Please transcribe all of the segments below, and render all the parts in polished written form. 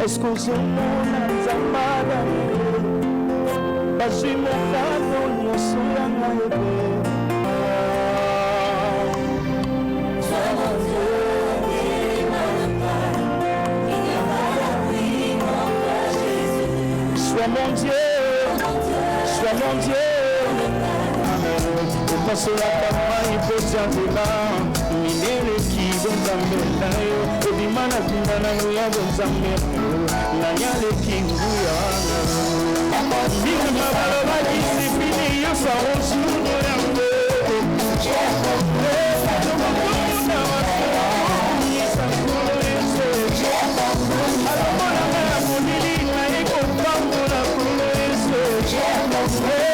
Escuzumuna zamada Bashimukano nyosuya ngaebe Sois mon Dieu, sois mon Dieu. Upasola kama ipotavila Minele kibonzambe nayo Ebimana kindana nguya bonzambe Nanyale kinguya Mika mabaloba disipini Yosa onsuno yango Muna wasura Nisa kulo yense Alomona maya monili Na eko pango na kulo yense Muna wasura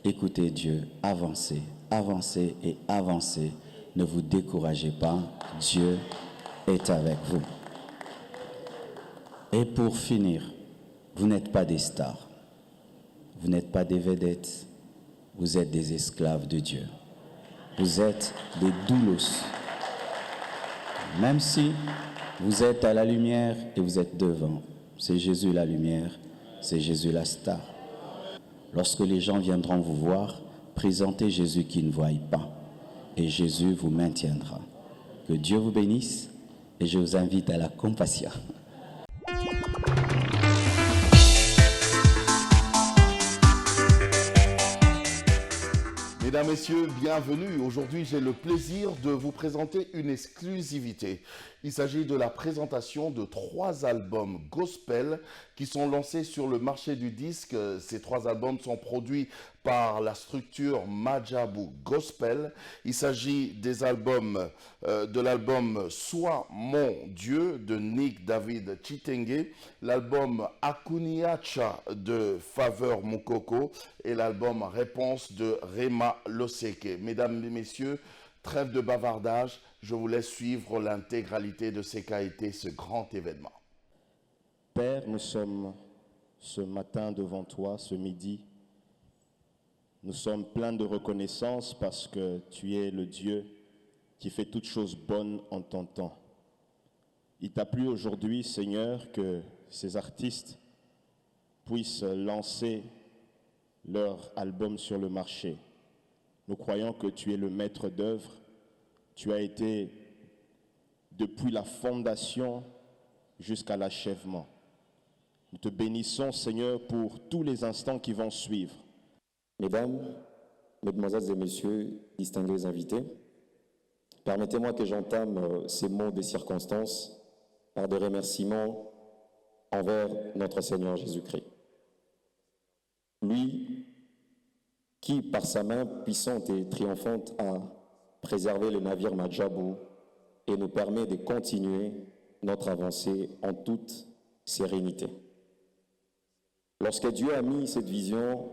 Écoutez Dieu, avancez, avancez et avancez. Ne vous découragez pas, Dieu est avec vous. Et pour finir, vous n'êtes pas des stars, vous n'êtes pas des vedettes, vous êtes des esclaves de Dieu. Vous êtes des doulos. Même si vous êtes à la lumière et vous êtes devant, c'est Jésus la lumière, c'est Jésus la star. Lorsque les gens viendront vous voir, présentez Jésus qui ne voit pas. Et Jésus vous maintiendra. Que Dieu vous bénisse et je vous invite à la compassion. Mesdames, Messieurs, bienvenue. Aujourd'hui, j'ai le plaisir de vous présenter une exclusivité. Il s'agit de la présentation de 3 albums gospel qui sont lancés sur le marché du disque. Ces 3 albums sont produits par la structure Majabu Gospel. Il s'agit des albums, de l'album Sois mon Dieu de Nick David Chitenge, l'album Akuniacha de Faveur Mukoko et l'album Réponse de Rema Loseke. Mesdames et messieurs, trêve de bavardage, je vous laisse suivre l'intégralité de ce qu'a été ce grand événement. Père, nous sommes ce matin devant toi, ce midi. Nous sommes pleins de reconnaissance parce que tu es le Dieu qui fait toutes choses bonnes en ton temps. Il t'a plu aujourd'hui, Seigneur, que ces artistes puissent lancer leur album sur le marché. Nous croyons que tu es le maître d'œuvre. Tu as été depuis la fondation jusqu'à l'achèvement. Nous te bénissons, Seigneur, pour tous les instants qui vont suivre. Mesdames, Mesdemoiselles et Messieurs, distingués invités, permettez-moi que j'entame ces mots des circonstances par des remerciements envers notre Seigneur Jésus-Christ. lui qui, par sa main puissante et triomphante, a préservé le navire Madjabou et nous permet de continuer notre avancée en toute sérénité. Lorsque Dieu a mis cette vision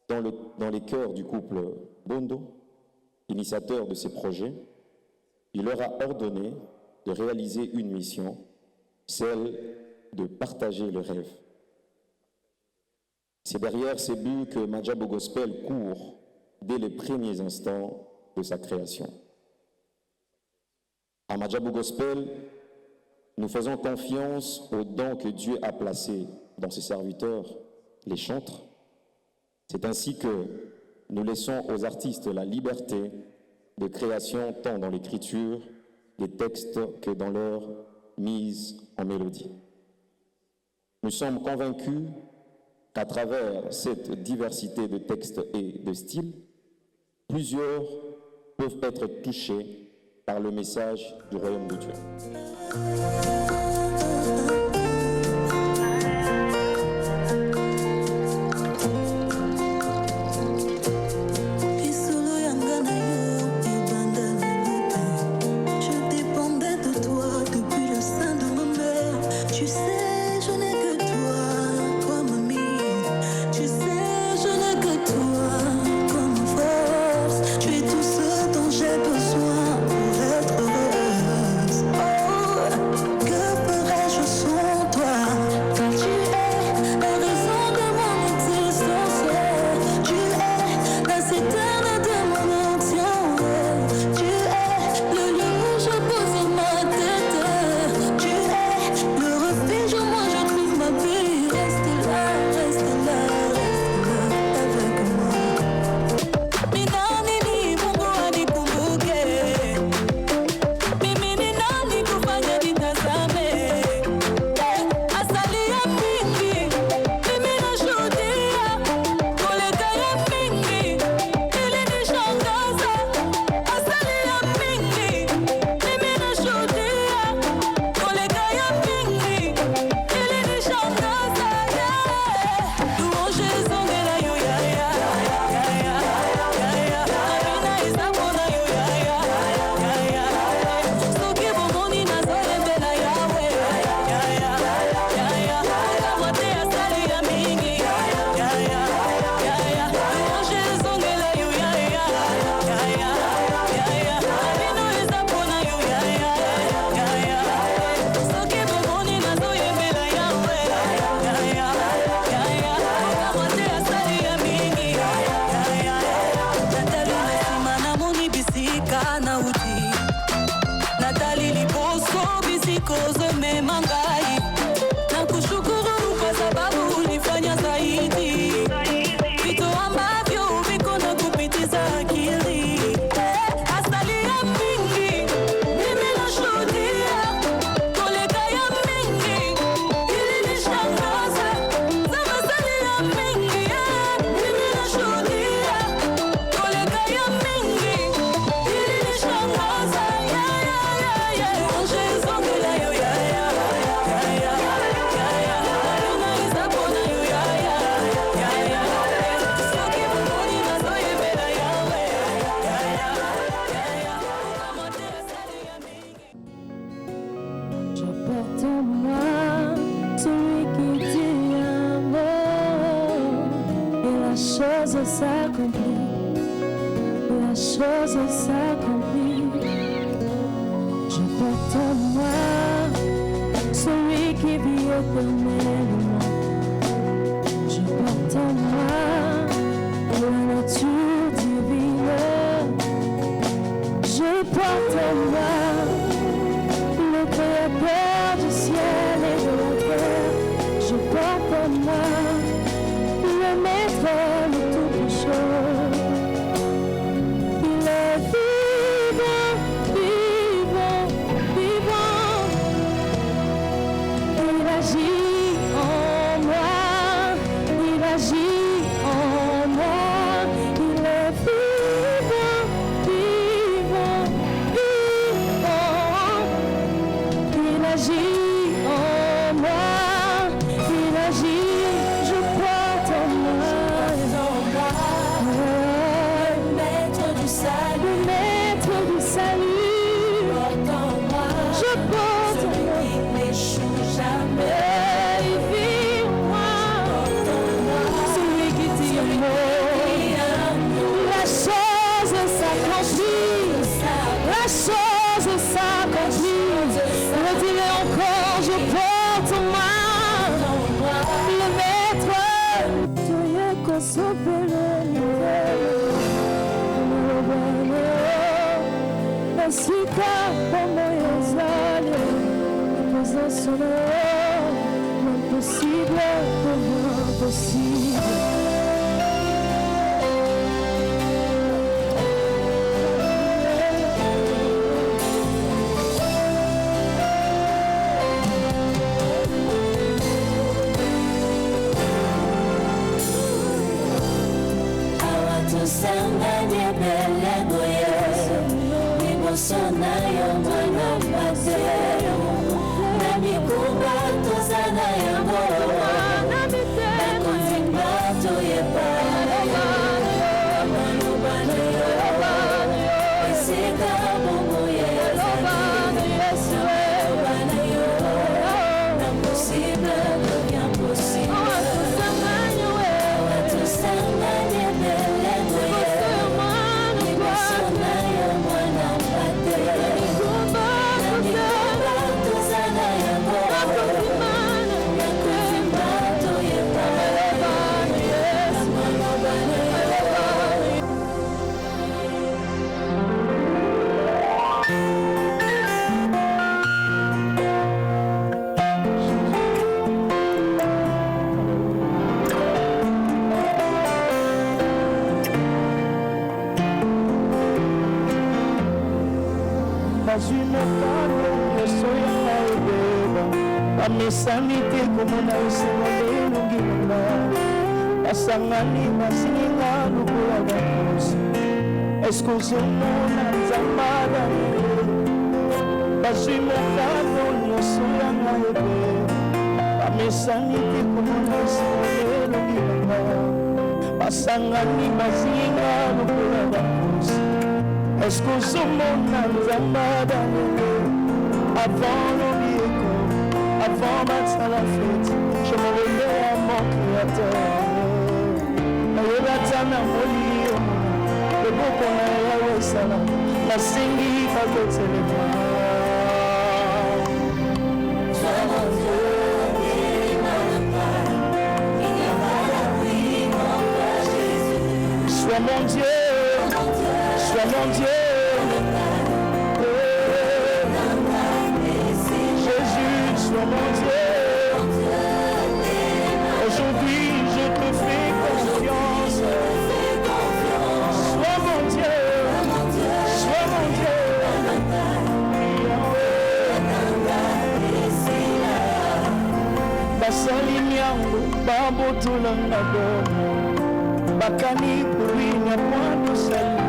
dans les cœurs du couple Bondo, initiateur de ces projets, il leur a ordonné de réaliser une mission, celle de partager le rêve. C'est derrière ces buts que Madjabou Gospel court dès les premiers instants de sa création. À Madjabou Gospel, nous faisons confiance aux dons que Dieu a placés dans ses serviteurs, les chantres. C'est ainsi que nous laissons aux artistes la liberté de création tant dans l'écriture des textes que dans leur mise en mélodie. Nous sommes convaincus qu'à travers cette diversité de textes et de styles, plusieurs peuvent être touchés par le message du royaume de Dieu. Il agit en Sanite kumuna usinole lungina Asangani masinga lukula bakusi Eskusumuna zambada Basumukano nyosuya ngaebe Amesanite kumuna usinole lungina Asangani masinga lukula bakusi Eskusumuna zambada Avant l'oublie avant matin la fête, je me remets à mon créateur. Ayubatana moli, le beau qu'on a yawe salam, la singi va côté les bras. Sois mon Dieu, il n'y a pas d'abri, mon Père Jésus. Sois mon Dieu, sois mon Dieu. Sois mon Dieu, aujourd'hui je te fais confiance. Sois mon Dieu, sois mon Dieu. Basali nyango, babo tulanga domo. Bakani kuinya mwando sali.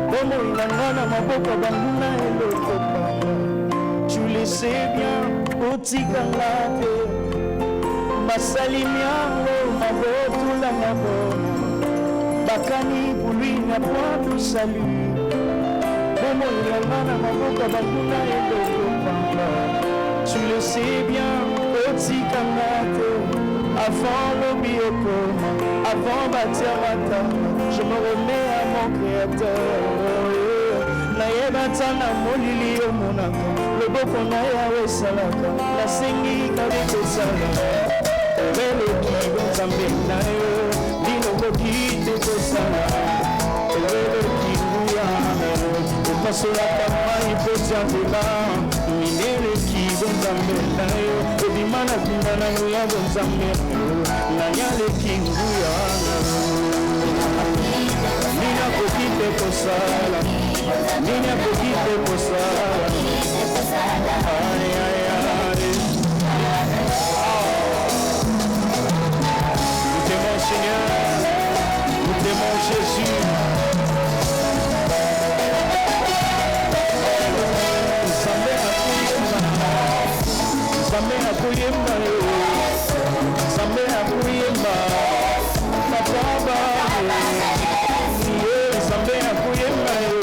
Bomo inangana maboko banguna eloko bamba. Tu le sais bien, Otikangate, Masalimiango, Mabotula Mabona, Bakani, Boulina, Poitou, salut. Bomo Yamana, Maboka, Bakuna et Dokopamba. Tu le sais bien, Otikangate, avant le biokoma, avant Batiamata, je me remets à mon créateur. Nayebatana molili omonaka loboko na yawe salaka nasengi kabeko salaka eleki nzambe na yo linokoki te kosala eleki nguya opasolaka mai poti ya nzela mineleki bonzambe na yo ebima na mpinda na yo ya bonzambe nanyaleki nguya ninakoki te kosala Niña poquito posada, ay, ay, ay. Nous t'aimons Seigneur, nous t'aimons Jésus. Zambe akuyemba yo, Zambe akuyemba, Papa Zambe akuyemba yo.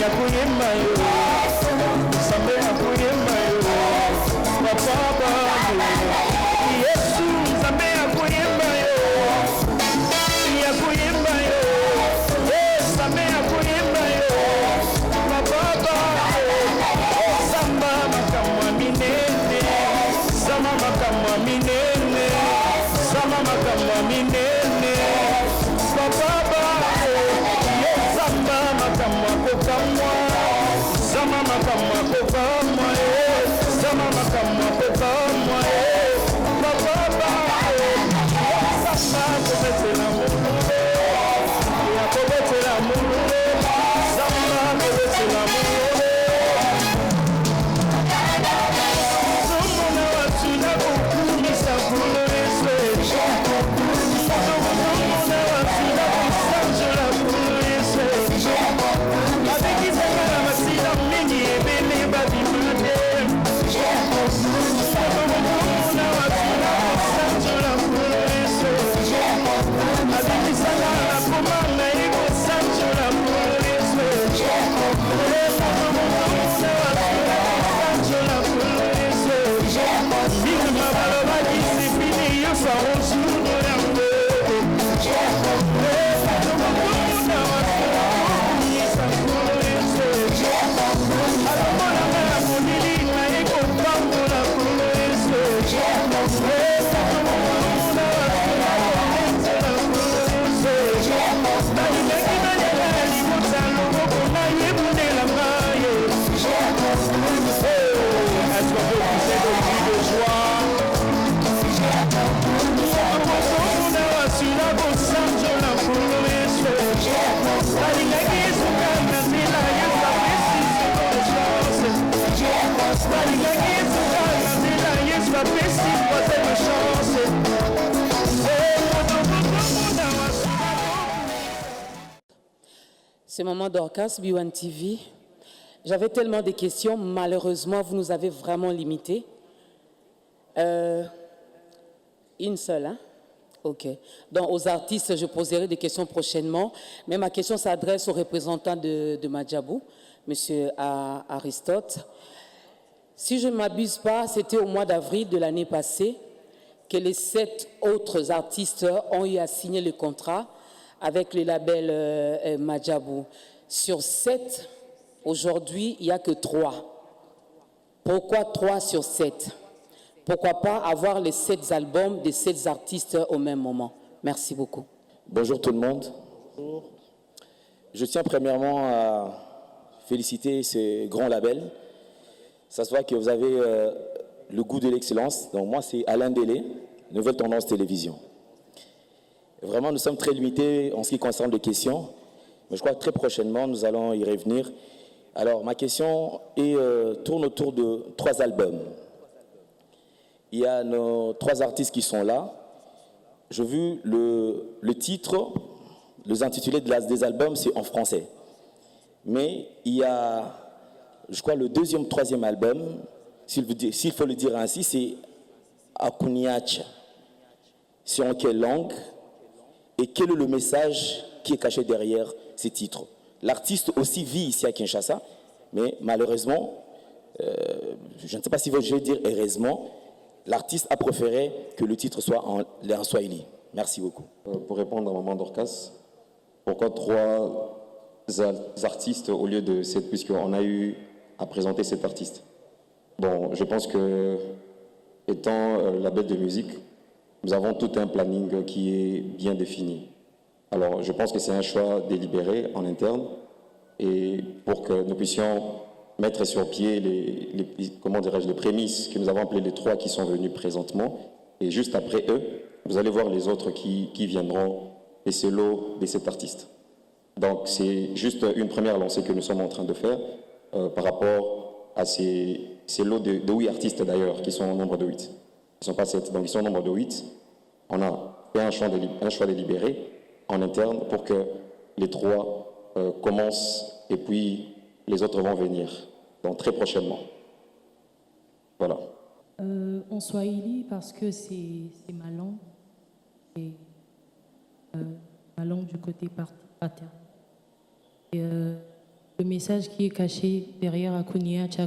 Kuyemba yo, Zambe minene Papa Zamba makamwa kokamwa Zama makamwa kokamwa Zama makamwa kokamwa Papa Zamba kobetela mulule Ya kobetela mulule Zamba kobetela mulule Zomona watu na kukumisa kulule Zomona watu na kusanjula kulule Avec Isabella Massila Mini et Bélé Babimane Zomona watu na kusanjula kulule Avec Isabella Komana et kusanjula kulule Ce moment d'Orcas, B1 TV, j'avais tellement de questions, malheureusement, vous nous avez vraiment limité. Une seule, hein? Ok. Donc, aux artistes, je poserai des questions prochainement, mais ma question s'adresse au représentant de Madjabou, M. Aristote. Si je ne m'abuse pas, c'était au mois d'avril de l'année passée que les 7 autres artistes ont eu à signer le contrat avec le label Madjabou. Sur 7, aujourd'hui, il n'y a que 3. Pourquoi 3 sur 7? Pourquoi pas avoir les 7 albums des 7 artistes au même moment? Merci beaucoup. Bonjour tout le monde. Je tiens premièrement à féliciter ce grand label. Ça se voit que vous avez le goût de l'excellence. Donc moi, c'est Alain Delé, Nouvelle Tendance Télévision. Vraiment, nous sommes très limités en ce qui concerne les questions, mais je crois que très prochainement, nous allons y revenir. Alors, ma question tourne autour de 3 albums. Il y a nos 3 artistes qui sont là. J'ai vu le titre, les intitulés des albums, c'est en français. Mais il y a, je crois, le 2e, 3e album, s'il faut le dire ainsi, c'est Akuniacha. C'est en quelle langue? Et quel est le message qui est caché derrière ces titres? L'artiste aussi vit ici à Kinshasa, mais malheureusement, je ne sais pas si je vais dire heureusement, l'artiste a préféré que le titre soit en Swahili. Merci beaucoup. Pour répondre à Maman Dorcas, pourquoi 3 artistes au lieu de 7, puisqu'on a eu à présenter 7 artistes? Bon, je pense que, étant label de musique, nous avons tout un planning qui est bien défini. Alors, je pense que c'est un choix délibéré en interne, et pour que nous puissions mettre sur pied les prémices que nous avons appelées les 3 qui sont venus présentement, et juste après eux, vous allez voir les autres qui viendront, et c'est lot de cet artiste. Donc, c'est juste une première lancée que nous sommes en train de faire par rapport à ces lots de 8 artistes d'ailleurs, qui sont au nombre de 8. Ils ne sont pas 7, donc ils sont au nombre de 8. On a fait un choix délibéré en interne pour que les 3 commencent et puis les autres vont venir, donc très prochainement. Voilà. En Swahili, parce que c'est ma langue, et ma langue du côté paternel. Et le message qui est caché derrière Akuniacha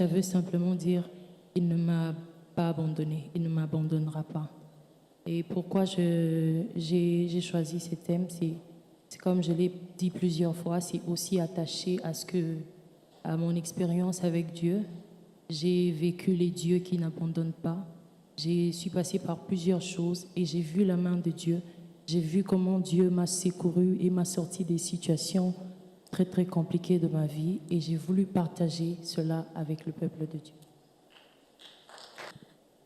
veut simplement dire « Il ne m'a pas abandonné, il ne m'abandonnera pas ». Et pourquoi j'ai choisi ce thème, c'est comme je l'ai dit plusieurs fois, c'est aussi attaché à mon expérience avec Dieu. J'ai vécu les dieux qui n'abandonnent pas. Je suis passée par plusieurs choses et j'ai vu la main de Dieu. J'ai vu comment Dieu m'a secouru et m'a sorti des situations très très compliquées de ma vie et j'ai voulu partager cela avec le peuple de Dieu.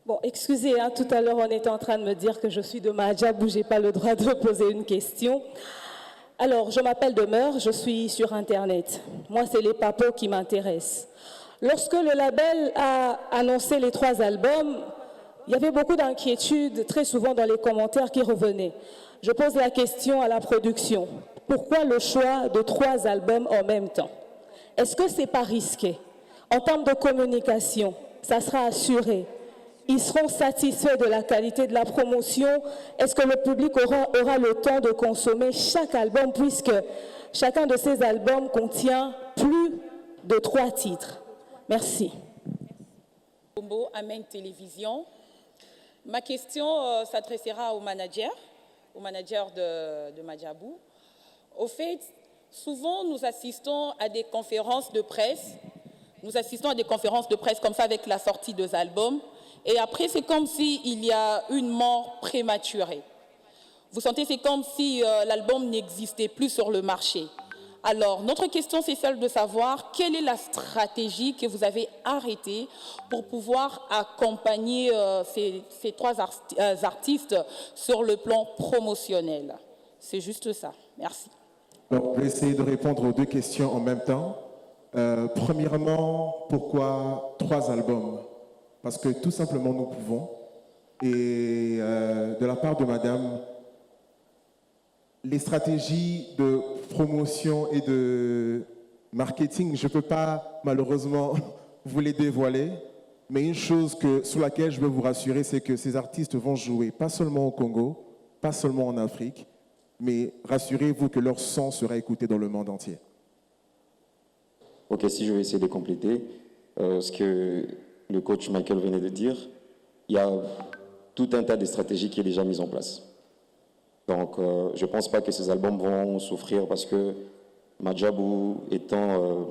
Bon, excusez, hein, tout à l'heure on était en train de me dire que je suis de Madjabou, je n'ai pas le droit de poser une question. Alors, je m'appelle Demeure, je suis sur Internet. Moi, c'est les papos qui m'intéressent. Lorsque le label a annoncé les 3 albums, il y avait beaucoup d'inquiétudes, très souvent dans les commentaires qui revenaient. Je pose la question à la production. Pourquoi le choix de 3 albums en même temps? Est-ce que ce n'est pas risqué? En termes de communication, ça sera assuré? Ils seront satisfaits de la qualité de la promotion? Est-ce que le public aura le temps de consommer chaque album, puisque chacun de ces albums contient plus de 3 titres? Merci. Combo Amen Télévision. Ma question s'adressera au manager de Madjabou. Au fait, souvent nous assistons à des conférences de presse. Nous assistons à des conférences de presse comme ça avec la sortie des albums. Et après, c'est comme s'il y a une mort prématurée. Vous sentez, c'est comme si l'album n'existait plus sur le marché. Alors, notre question, c'est celle de savoir quelle est la stratégie que vous avez arrêtée pour pouvoir accompagner ces 3 artistes sur le plan promotionnel. C'est juste ça. Merci. Donc, je vais essayer de répondre aux 2 questions en même temps. Premièrement, pourquoi 3 albums? Parce que tout simplement, nous pouvons. Et de la part de madame, les stratégies de promotion et de marketing, je ne peux pas malheureusement vous les dévoiler. Mais une chose sur laquelle je veux vous rassurer, c'est que ces artistes vont jouer pas seulement au Congo, pas seulement en Afrique, mais rassurez-vous que leur son sera écouté dans le monde entier. Ok, si je vais essayer de compléter ce que le coach Michael venait de dire, il y a tout un tas de stratégies qui est déjà mise en place. Donc, je ne pense pas que ces albums vont souffrir parce que Madjabou étant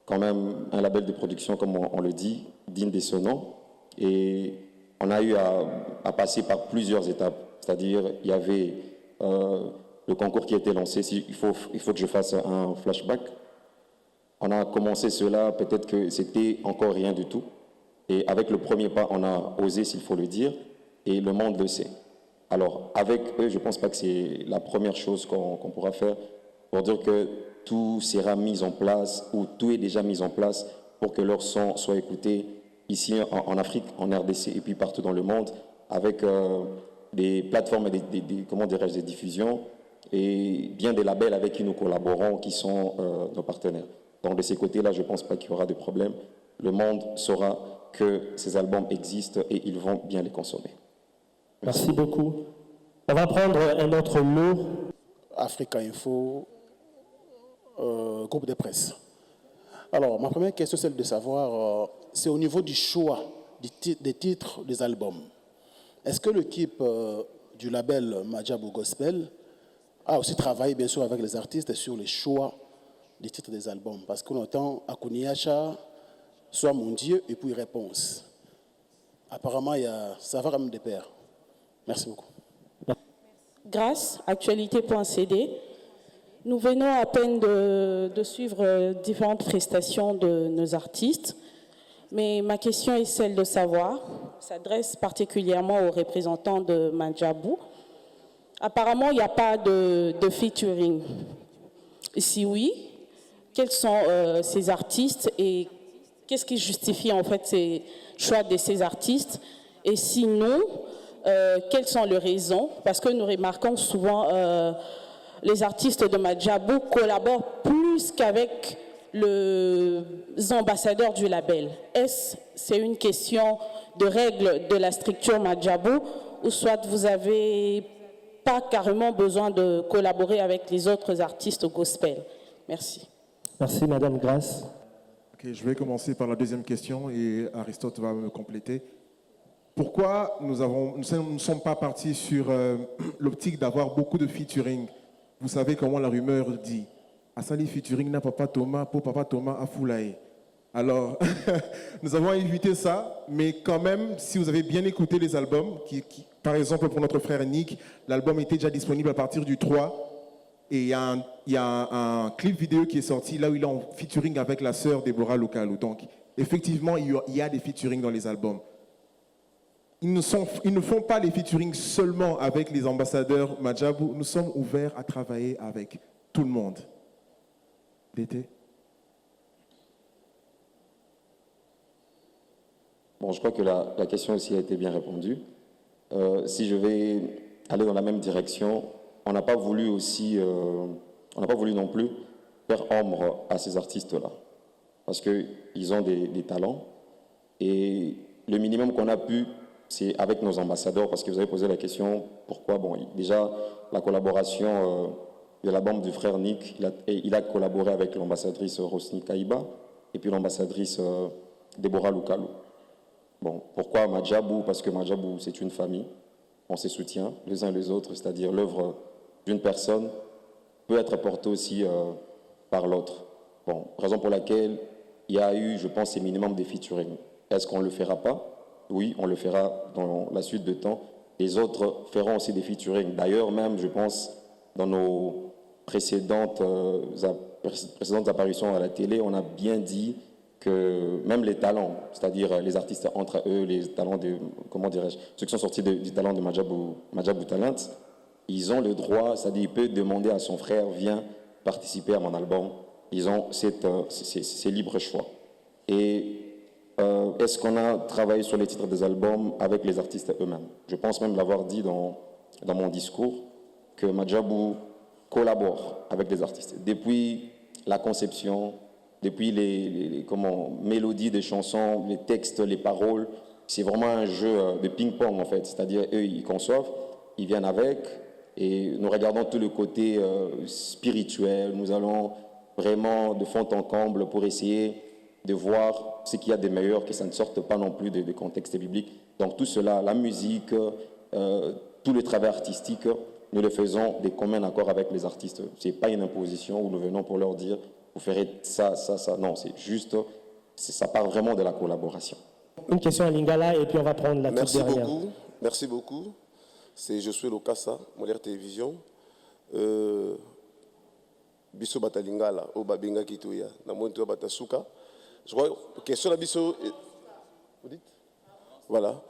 quand même un label de production, comme on le dit, digne de ce nom, et on a eu à passer par plusieurs étapes. C'est-à-dire, il y avait le concours qui a été lancé. Il faut que je fasse un flashback. On a commencé cela, peut-être que c'était encore rien du tout. Et avec le premier pas, on a osé, s'il faut le dire, et le monde le sait. Alors, avec eux, je ne pense pas que c'est la première chose qu'on pourra faire pour dire que tout sera mis en place, ou tout est déjà mis en place pour que leur son soit écouté ici en Afrique, en RDC et puis partout dans le monde, avec des plateformes et des diffusions et bien des labels avec qui nous collaborons, qui sont nos partenaires. Donc, de ces côtés-là, je ne pense pas qu'il y aura de problème. Le monde saura que ces albums existent et ils vont bien les consommer. Merci beaucoup. On va prendre un autre mot. Africa Info, groupe de presse. Alors, ma première question, c'est de savoir, c'est au niveau du choix des titres des albums. Est-ce que l'équipe du label Madjabou Gospel a aussi travaillé, bien sûr, avec les artistes sur les choix des titres des albums? Parce qu'on entend Akuniacha, Sois mon Dieu, et puis Réponse. Apparemment, ça va quand même de pair. Merci beaucoup. Grâce, actualité.cd, nous venons à peine de suivre différentes prestations de nos artistes, mais ma question est celle de savoir, s'adresse particulièrement aux représentants de Madjabou. Apparemment, il n'y a pas de featuring. Si oui, quels sont ces artistes et qu'est-ce qui justifie en fait ces choix de ces artistes? Et sinon, quelles sont les raisons? Parce que nous remarquons souvent les artistes de Madjabou collaborent plus qu'avec les ambassadeurs du label. Est-ce c'est une question de règles de la structure Madjabou ou soit vous n'avez pas carrément besoin de collaborer avec les autres artistes gospel? Merci. Merci Madame Grace. Okay, je vais commencer par la deuxième question et Aristote va me compléter. Pourquoi nous ne sommes pas partis sur l'optique d'avoir beaucoup de featuring? Vous savez comment la rumeur dit. Asali featuring na papa Thomas, pour papa Thomas à Foulaye. Alors, nous avons évité ça, mais quand même, si vous avez bien écouté les albums, par exemple pour notre frère Nick, l'album était déjà disponible à partir du 3, et il y a un clip vidéo qui est sorti là où il est en featuring avec la sœur Deborah Lukalu. Donc, effectivement, il y a des featuring dans les albums. Ils ne font pas les featuring seulement avec les ambassadeurs Madjabou, nous sommes ouverts à travailler avec tout le monde. DT? Bon, je crois que la question aussi a été bien répondue. Si je vais aller dans la même direction, on n'a pas voulu aussi, on n'a pas voulu non plus faire ombre à ces artistes-là, parce qu'ils ont des talents, et le minimum qu'on a pu, c'est avec nos ambassadeurs, parce que vous avez posé la question, pourquoi? Bon, déjà, la collaboration de l'album du frère Nick, il a collaboré avec l'ambassadrice Rosny Kaïba, et puis l'ambassadrice Deborah Lukalu. Bon, pourquoi Madjabou? Parce que Madjabou, c'est une famille, on se soutient les uns les autres, c'est-à-dire l'œuvre d'une personne peut être portée aussi par l'autre. Bon, raison pour laquelle il y a eu, je pense, ces minimums de featuring. Est-ce qu'on ne le fera pas? Oui, on le fera dans la suite de temps. Les autres feront aussi des featuring. D'ailleurs, même, je pense, dans nos précédentes apparitions à la télé, on a bien dit que même les talents, c'est-à-dire les artistes entre eux, les talents de, comment dirais-je, ceux qui sont sortis du talent de Madjabou Talent, ils ont le droit, c'est-à-dire il peut demander à son frère, viens participer à mon album. Ils ont ces libres choix. Et est-ce qu'on a travaillé sur les titres des albums avec les artistes eux-mêmes? Je pense même l'avoir dit dans mon discours, que Madjabou collabore avec les artistes. Depuis la conception, depuis les mélodies des chansons, les textes, les paroles, c'est vraiment un jeu de ping-pong en fait. C'est-à-dire, eux, ils conçoivent, ils viennent avec, et nous regardons tout le côté spirituel. Nous allons vraiment de fond en comble pour essayer de voir ce qu'il y a de meilleur, que ça ne sorte pas non plus de contexte biblique. Donc tout cela, la musique, tout le travail artistique, nous le faisons de commun accord avec les artistes. Ce n'est pas une imposition où nous venons pour leur dire vous ferez ça, ça, ça. Non, c'est juste, ça part vraiment de la collaboration. Une question à Lingala et puis on va prendre la toute dernière. Merci beaucoup. C'est Josué Lokassa, Molière Télévision. Biso bata Lingala, au Babinga Kitoya, na monto bata Souka. Je crois question la biso. Vous dites? Voilà.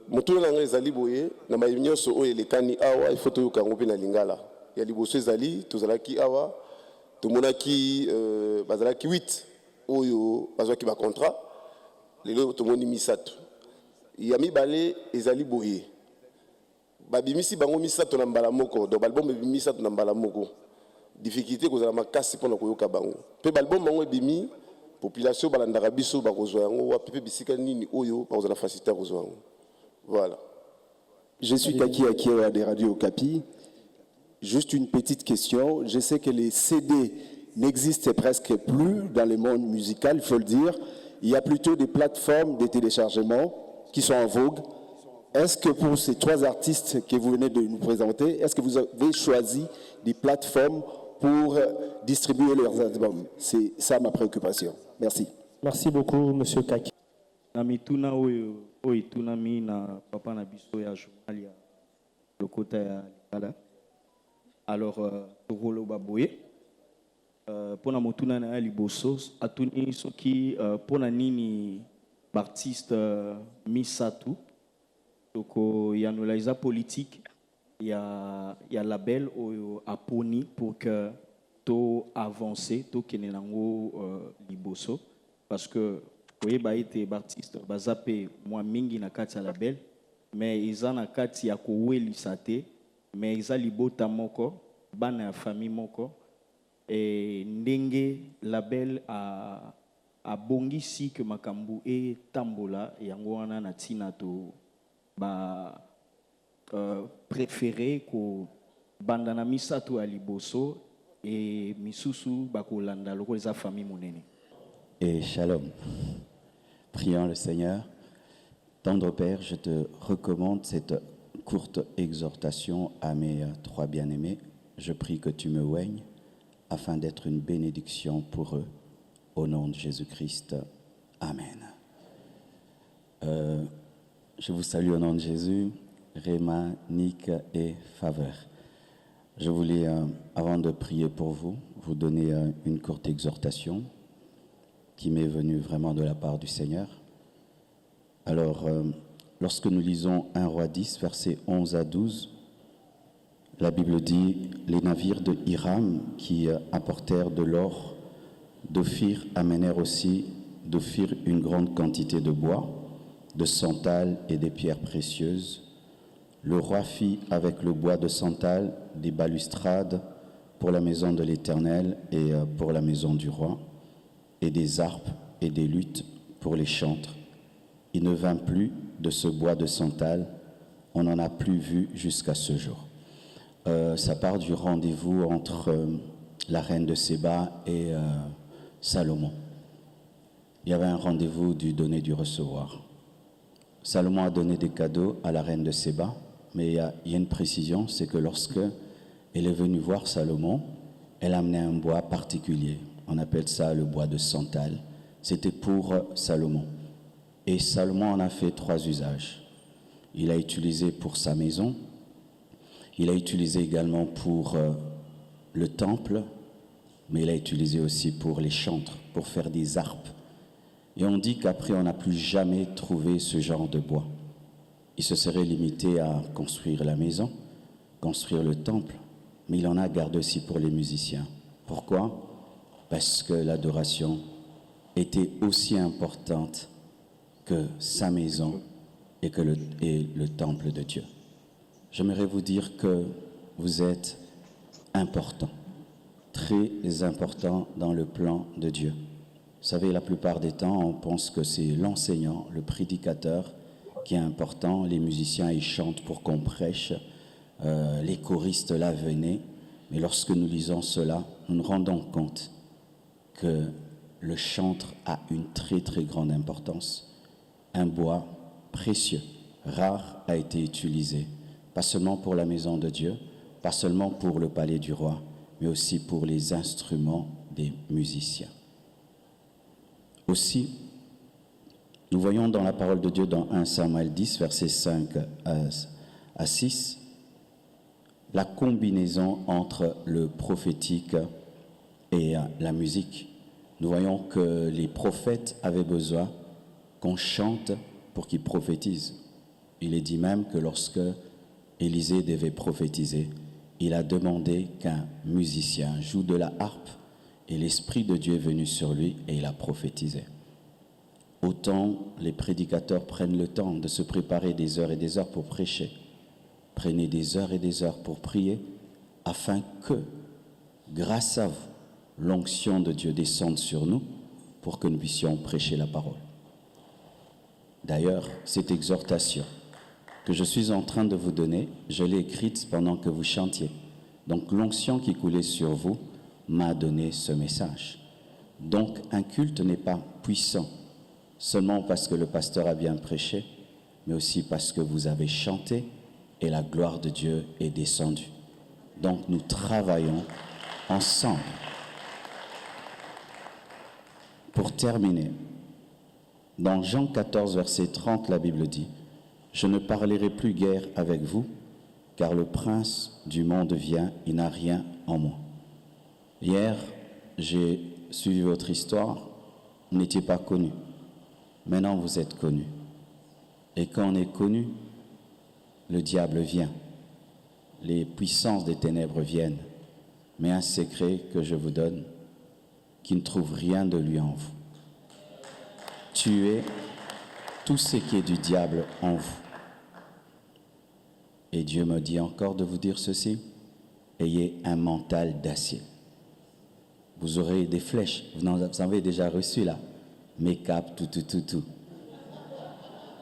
Moto na ezali boye na mayinyoso o elekani awa il faut to kangope na Lingala. Ya liboso ezali tozalaki awa tomonaki bazalaki 8 oyo bazwaki ba contrat lelo tomoni misato ya mibale ezali boye babimisi bango misato na mbala moko do balbum misato na mbala moko difficulté kozala makasi pona koyoka bango pe balbum bango ebimi population balandaka biso bakozwa yango wapi pe bisika nini oyo bakozala facilité kozwa yango. Voilà. Je suis Kaki Akiwa des Radio Okapi. Juste une petite question. Je sais que les CD n'existent presque plus dans le monde musical, il faut le dire. Il y a plutôt des plateformes de téléchargement qui sont en vogue. Est-ce que pour ces 3 artistes que vous venez de nous présenter, est-ce que vous avez choisi des plateformes pour distribuer leurs albums? C'est ça ma préoccupation. Merci. Merci beaucoup, Monsieur Kaki. Namituna oyo tunami na papa na biso ya journal ya lokota ya Lingala. Alors tokolo baboye pona motuna na liboso atuni soki pona nini artiste misatu toko ya nolaiza politique ya label oyo aponi pour que to avancer to kenenango liboso parce que oui, bah été artiste, bazape moi mingi na kati ya label, mais ils en a kati ya koueli sate, mais ils a libota moko, bana ya famille moko, et ndenge label a bongisi que makambu e tambola yango wana na tina to ba préféré ko bandana misato ya liboso et misusu bakolanda loko les famille monene. Et shalom. Prions le Seigneur. Tendre Père, je te recommande cette courte exhortation à mes 3 bien-aimés. Je prie que tu me oignes afin d'être une bénédiction pour eux. Au nom de Jésus-Christ. Amen. Je vous salue au nom de Jésus, Réma, Nick et Faveur. Je voulais, avant de prier pour vous, vous donner une courte exhortation qui m'est venue vraiment de la part du Seigneur. Alors, lorsque nous lisons 1 Roi 10, versets 11 à 12, la Bible dit « Les navires de Hiram qui apportèrent de l'or d'Ophir amenèrent aussi d'Ophir une grande quantité de bois, de santal et des pierres précieuses. Le roi fit avec le bois de santal des balustrades pour la maison de l'Éternel et pour la maison du roi, et des harpes et des luttes pour les chantres. Il ne vint plus de ce bois de santal, on n'en a plus vu jusqu'à ce jour. » Ça part du rendez-vous entre la reine de Séba et Salomon. Il y avait un rendez-vous du donner, du recevoir. Salomon a donné des cadeaux à la reine de Séba, mais il y a une précision, c'est que lorsque elle est venue voir Salomon, elle amenait un bois particulier. On appelle ça le bois de santal. C'était pour Salomon. Et Salomon en a fait 3 usages. Il a utilisé pour sa maison, il a utilisé également pour le temple, mais il a utilisé aussi pour les chantres, pour faire des harpes. Et on dit qu'après, on n'a plus jamais trouvé ce genre de bois. Il se serait limité à construire la maison, construire le temple, mais il en a gardé aussi pour les musiciens. Pourquoi? Parce que l'adoration était aussi importante que sa maison et le temple de Dieu. J'aimerais vous dire que vous êtes important, très important dans le plan de Dieu. Vous savez, la plupart des temps, on pense que c'est l'enseignant, le prédicateur qui est important. Les musiciens, ils chantent pour qu'on prêche. Les choristes, là, venaient. Mais lorsque nous lisons cela, nous nous rendons compte que le chantre a une très, très grande importance. Un bois précieux, rare, a été utilisé. Pas seulement pour la maison de Dieu, pas seulement pour le palais du roi, mais aussi pour les instruments des musiciens. Aussi, nous voyons dans la parole de Dieu dans 1 Samuel 10, versets 5 à 6, la combinaison entre le prophétique et la musique. Nous voyons que les prophètes avaient besoin qu'on chante pour qu'ils prophétisent. Il est dit même que lorsque Élisée devait prophétiser, il a demandé qu'un musicien joue de la harpe et l'Esprit de Dieu est venu sur lui et il a prophétisé. Autant les prédicateurs prennent le temps de se préparer des heures et des heures pour prêcher. Prenez des heures et des heures pour prier afin que, grâce à vous, l'onction de Dieu descende sur nous pour que nous puissions prêcher la parole. D'ailleurs, cette exhortation que je suis en train de vous donner, je l'ai écrite pendant que vous chantiez. Donc l'onction qui coulait sur vous m'a donné ce message. Donc un culte n'est pas puissant seulement parce que le pasteur a bien prêché, mais aussi parce que vous avez chanté et la gloire de Dieu est descendue. Donc nous travaillons ensemble. Pour terminer, dans Jean 14, verset 30, la Bible dit « Je ne parlerai plus guère avec vous, car le prince du monde vient, il n'a rien en moi. » Hier, j'ai suivi votre histoire, vous n'étiez pas connus. Maintenant, vous êtes connus. Et quand on est connu, le diable vient. Les puissances des ténèbres viennent. Mais un secret que je vous donne, qui ne trouve rien de lui en vous. Tuez tout ce qui est du diable en vous. Et Dieu me dit encore de vous dire ceci, ayez un mental d'acier. Vous aurez des flèches, vous en avez déjà reçu là, make-up, tout.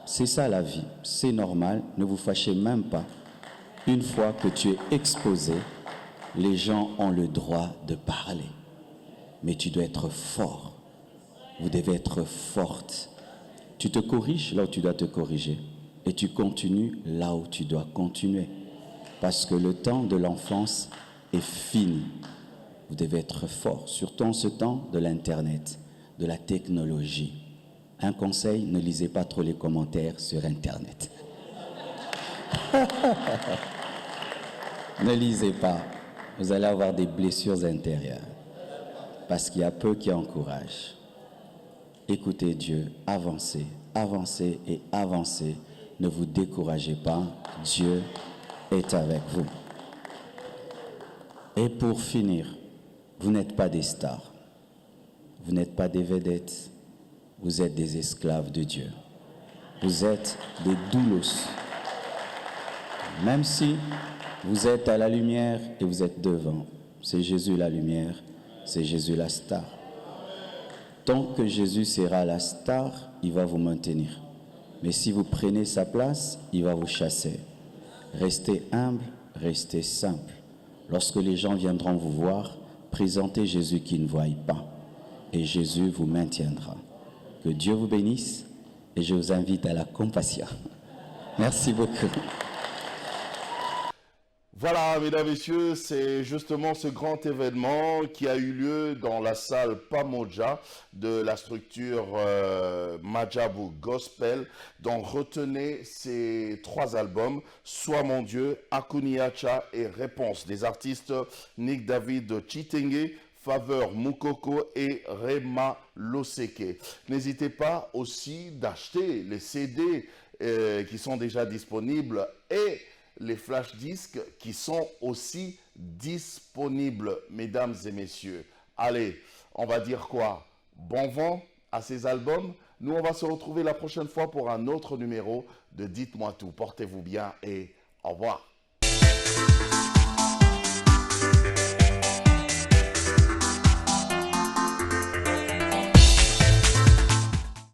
C'est ça la vie, c'est normal, ne vous fâchez même pas. Une fois que tu es exposé, les gens ont le droit de parler. Mais tu dois être fort. Vous devez être forte. Tu te corriges là où tu dois te corriger. Et tu continues là où tu dois continuer. Parce que le temps de l'enfance est fini. Vous devez être fort, surtout en ce temps de l'Internet. de la technologie. Un conseil, ne lisez pas trop les commentaires sur Internet. Ne lisez pas, vous allez avoir des blessures intérieures, parce qu'il y a peu qui encouragent. Écoutez Dieu, avancez, avancez et avancez. Ne vous découragez pas, Dieu est avec vous. Et pour finir, vous n'êtes pas des stars, vous n'êtes pas des vedettes, vous êtes des esclaves de Dieu. Vous êtes des doulos. Même si vous êtes à la lumière et vous êtes devant, c'est Jésus la lumière, c'est Jésus la star. Tant que Jésus sera la star, il va vous maintenir. Mais si vous prenez sa place, il va vous chasser. Restez humble, restez simple. Lorsque les gens viendront vous voir, présentez Jésus qui ne voit pas. Et Jésus vous maintiendra. Que Dieu vous bénisse et je vous invite à la compassion. Merci beaucoup. Voilà, mesdames, messieurs, c'est justement ce grand événement qui a eu lieu dans la salle Pamoja de la structure Madjabou Gospel. Donc, retenez ces 3 albums, Sois mon Dieu, Akuniacha et Réponse, des artistes Nick David Chitenge, Faveur Moukoko et Rema Loseke. N'hésitez pas aussi d'acheter les CD qui sont déjà disponibles et les flash disques qui sont aussi disponibles, mesdames et messieurs. Allez, on va dire quoi? Bon vent à ces albums. Nous, on va se retrouver la prochaine fois pour un autre numéro de Dites-moi tout. Portez-vous bien et au revoir.